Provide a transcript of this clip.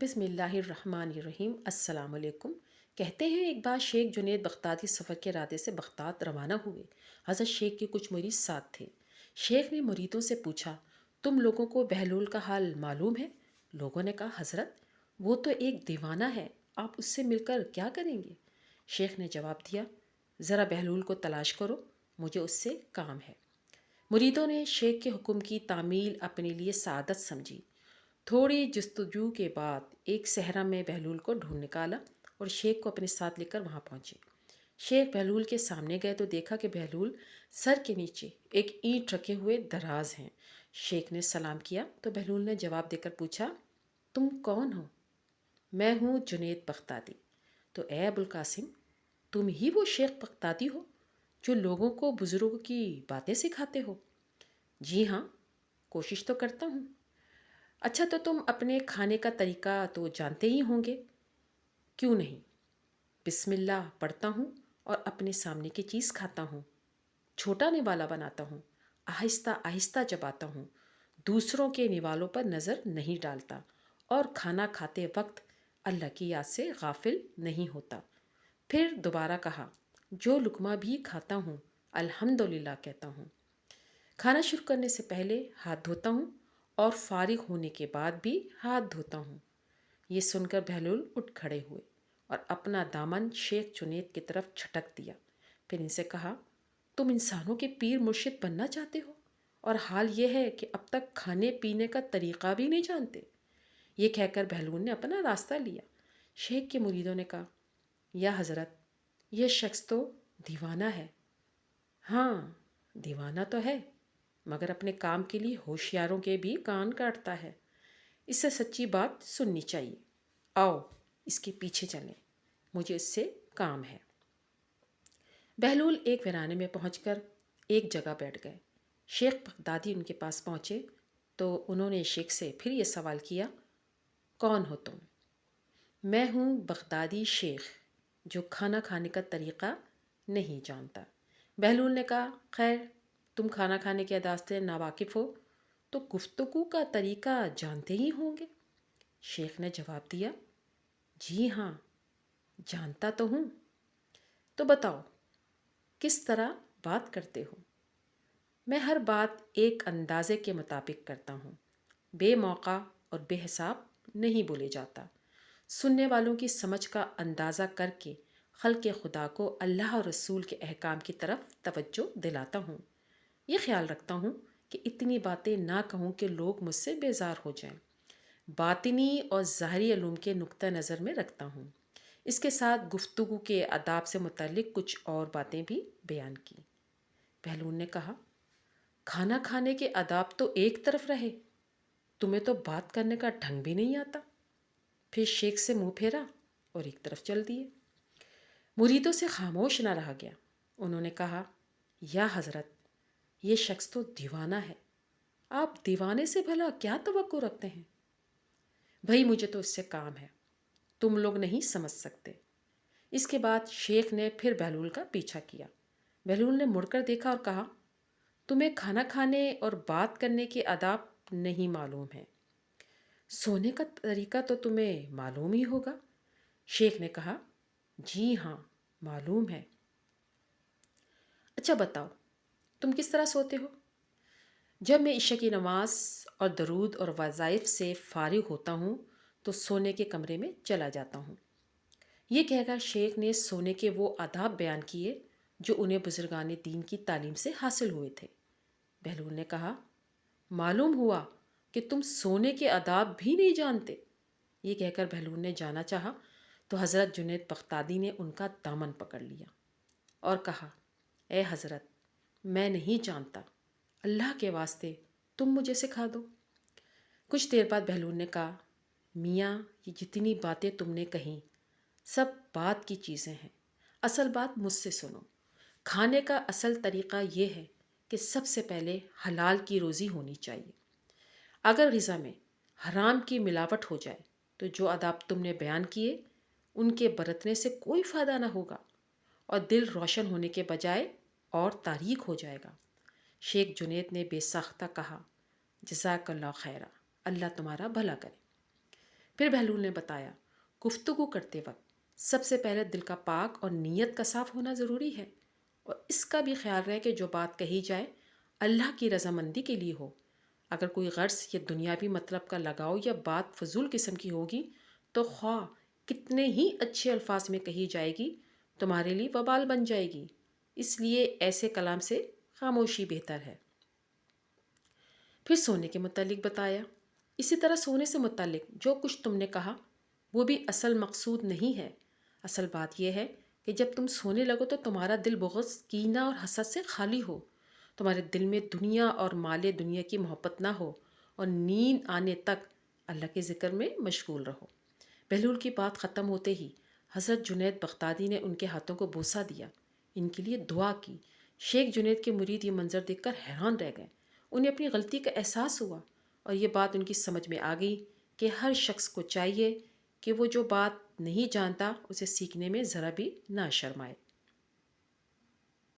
بسم اللہ الرحمن الرحیم۔ السلام علیکم۔ کہتے ہیں ایک بار شیخ جنید بغدادی سفر کے ارادے سے بغداد روانہ ہوئے۔ حضرت شیخ کے کچھ مرید ساتھ تھے۔ شیخ نے مریدوں سے پوچھا، تم لوگوں کو بہلول کا حال معلوم ہے؟ لوگوں نے کہا، حضرت وہ تو ایک دیوانہ ہے، آپ اس سے مل کر کیا کریں گے؟ شیخ نے جواب دیا، ذرا بہلول کو تلاش کرو، مجھے اس سے کام ہے۔ مریدوں نے شیخ کے حکم کی تعمیل اپنے لیے سعادت سمجھی۔ تھوڑی جستجو کے بعد ایک صحرا میں بہلول کو ڈھونڈ نکالا اور شیخ کو اپنے ساتھ لے کر وہاں پہنچے۔ شیخ بہلول کے سامنے گئے تو دیکھا کہ بہلول سر کے نیچے ایک اینٹ رکھے ہوئے دراز ہیں۔ شیخ نے سلام کیا تو بہلول نے جواب دے کر پوچھا، تم کون ہو؟ میں ہوں جنید بغدادی۔ تو اے ابوالقاسم، تم ہی وہ شیخ بغدادی ہو جو لوگوں کو بزرگوں کی باتیں سکھاتے ہو؟ جی ہاں، کوشش تو کرتا ہوں۔ اچھا، تو تم اپنے کھانے کا طریقہ تو جانتے ہی ہوں گے؟ کیوں نہیں؟ بسم اللہ پڑھتا ہوں اور اپنے سامنے کی چیز کھاتا ہوں، چھوٹا نوالا بناتا ہوں، آہستہ آہستہ چباتا ہوں، دوسروں کے نوالوں پر نظر نہیں ڈالتا اور کھانا کھاتے وقت اللہ کی یاد سے غافل نہیں ہوتا۔ پھر دوبارہ کہا، جو لقمہ بھی کھاتا ہوں الحمدللہ کہتا ہوں۔ کھانا شروع کرنے سے پہلے ہاتھ دھوتا ہوں اور فارغ ہونے کے بعد بھی ہاتھ دھوتا ہوں۔ یہ سن کر بہلول اٹھ کھڑے ہوئے اور اپنا دامن شیخ جنید کی طرف چھٹک دیا۔ پھر ان سے کہا، تم انسانوں کے پیر مرشد بننا چاہتے ہو اور حال یہ ہے کہ اب تک کھانے پینے کا طریقہ بھی نہیں جانتے۔ یہ کہہ کر بہلول نے اپنا راستہ لیا۔ شیخ کے مریدوں نے کہا، یا حضرت، یہ شخص تو دیوانہ ہے۔ ہاں، دیوانہ تو ہے، مگر اپنے کام کے لیے ہوشیاروں کے بھی کان کاٹتا ہے۔ اس سے سچی بات سننی چاہیے۔ آؤ اس کے پیچھے چلیں، مجھے اس سے کام ہے۔ بہلول ایک ویرانے میں پہنچ کر ایک جگہ بیٹھ گئے۔ شیخ بغدادی ان کے پاس پہنچے تو انہوں نے شیخ سے پھر یہ سوال کیا، کون ہو تم؟ میں ہوں بغدادی شیخ جو کھانا کھانے کا طریقہ نہیں جانتا۔ بہلول نے کہا، خیر، تم کھانا کھانے کے انداز سے ناواقف ہو تو گفتگو کا طریقہ جانتے ہی ہوں گے۔ شیخ نے جواب دیا، جی ہاں، جانتا تو ہوں۔ تو بتاؤ، کس طرح بات کرتے ہو؟ میں ہر بات ایک اندازے کے مطابق کرتا ہوں، بے موقع اور بے حساب نہیں بولے جاتا۔ سننے والوں کی سمجھ کا اندازہ کر کے خلق خدا کو اللہ اور رسول کے احکام کی طرف توجہ دلاتا ہوں۔ یہ خیال رکھتا ہوں کہ اتنی باتیں نہ کہوں کہ لوگ مجھ سے بیزار ہو جائیں۔ باطنی اور ظاہری علوم کے نقطہ نظر میں رکھتا ہوں۔ اس کے ساتھ گفتگو کے آداب سے متعلق کچھ اور باتیں بھی بیان کی۔ بہلول نے کہا، کھانا کھانے کے آداب تو ایک طرف رہے، تمہیں تو بات کرنے کا ڈھنگ بھی نہیں آتا۔ پھر شیخ سے منہ پھیرا اور ایک طرف چل دیے۔ مریدوں سے خاموش نہ رہا گیا۔ انہوں نے کہا، یا حضرت، یہ شخص تو دیوانہ ہے، آپ دیوانے سے بھلا کیا توقع رکھتے ہیں؟ بھائی مجھے تو اس سے کام ہے، تم لوگ نہیں سمجھ سکتے۔ اس کے بعد شیخ نے پھر بہلول کا پیچھا کیا۔ بہلول نے مڑ کر دیکھا اور کہا، تمہیں کھانا کھانے اور بات کرنے کے آداب نہیں معلوم ہیں، سونے کا طریقہ تو تمہیں معلوم ہی ہوگا۔ شیخ نے کہا، جی ہاں، معلوم ہے۔ اچھا بتاؤ، تم کس طرح سوتے ہو؟ جب میں عشاء کی نماز اور درود اور وظائف سے فارغ ہوتا ہوں تو سونے کے کمرے میں چلا جاتا ہوں۔ یہ کہہ کر شیخ نے سونے کے وہ آداب بیان کیے جو انہیں بزرگان دین کی تعلیم سے حاصل ہوئے تھے۔ بہلول نے کہا، معلوم ہوا کہ تم سونے کے آداب بھی نہیں جانتے۔ یہ کہہ کر بہلول نے جانا چاہا تو حضرت جنید بغدادی نے ان کا دامن پکڑ لیا اور کہا، اے حضرت، میں نہیں جانتا، اللہ کے واسطے تم مجھے سکھا دو۔ کچھ دیر بعد بہلول نے کہا، میاں، یہ جتنی باتیں تم نے کہیں سب بات کی چیزیں ہیں، اصل بات مجھ سے سنو۔ کھانے کا اصل طریقہ یہ ہے کہ سب سے پہلے حلال کی روزی ہونی چاہیے۔ اگر غذا میں حرام کی ملاوٹ ہو جائے تو جو آداب تم نے بیان کیے ان کے برتنے سے کوئی فائدہ نہ ہوگا اور دل روشن ہونے کے بجائے اور تاریک ہو جائے گا۔ شیخ جنید نے بے ساختہ کہا، جزاک اللہ خیرہ، اللہ تمہارا بھلا کرے۔ پھر بہلول نے بتایا، گفتگو کرتے وقت سب سے پہلے دل کا پاک اور نیت کا صاف ہونا ضروری ہے، اور اس کا بھی خیال رہے کہ جو بات کہی جائے اللہ کی رضامندی کے لیے ہو۔ اگر کوئی غرض یا دنیاوی مطلب کا لگاؤ یا بات فضول قسم کی ہوگی تو خواہ کتنے ہی اچھے الفاظ میں کہی جائے گی، تمہارے لیے وبال بن جائے گی۔ اس لیے ایسے کلام سے خاموشی بہتر ہے۔ پھر سونے کے متعلق بتایا، اسی طرح سونے سے متعلق جو کچھ تم نے کہا وہ بھی اصل مقصود نہیں ہے۔ اصل بات یہ ہے کہ جب تم سونے لگو تو تمہارا دل بغض، کینہ اور حسد سے خالی ہو، تمہارے دل میں دنیا اور مال دنیا کی محبت نہ ہو، اور نیند آنے تک اللہ کے ذکر میں مشغول رہو۔ بہلول کی بات ختم ہوتے ہی حضرت جنید بغدادی نے ان کے ہاتھوں کو بوسہ دیا، ان کے لیے دعا کی۔ شیخ جنید کے مرید یہ منظر دیکھ کر حیران رہ گئے۔ انہیں اپنی غلطی کا احساس ہوا، اور یہ بات ان کی سمجھ میں آ گئی کہ ہر شخص کو چاہیے کہ وہ جو بات نہیں جانتا اسے سیکھنے میں ذرا بھی نہ شرمائے۔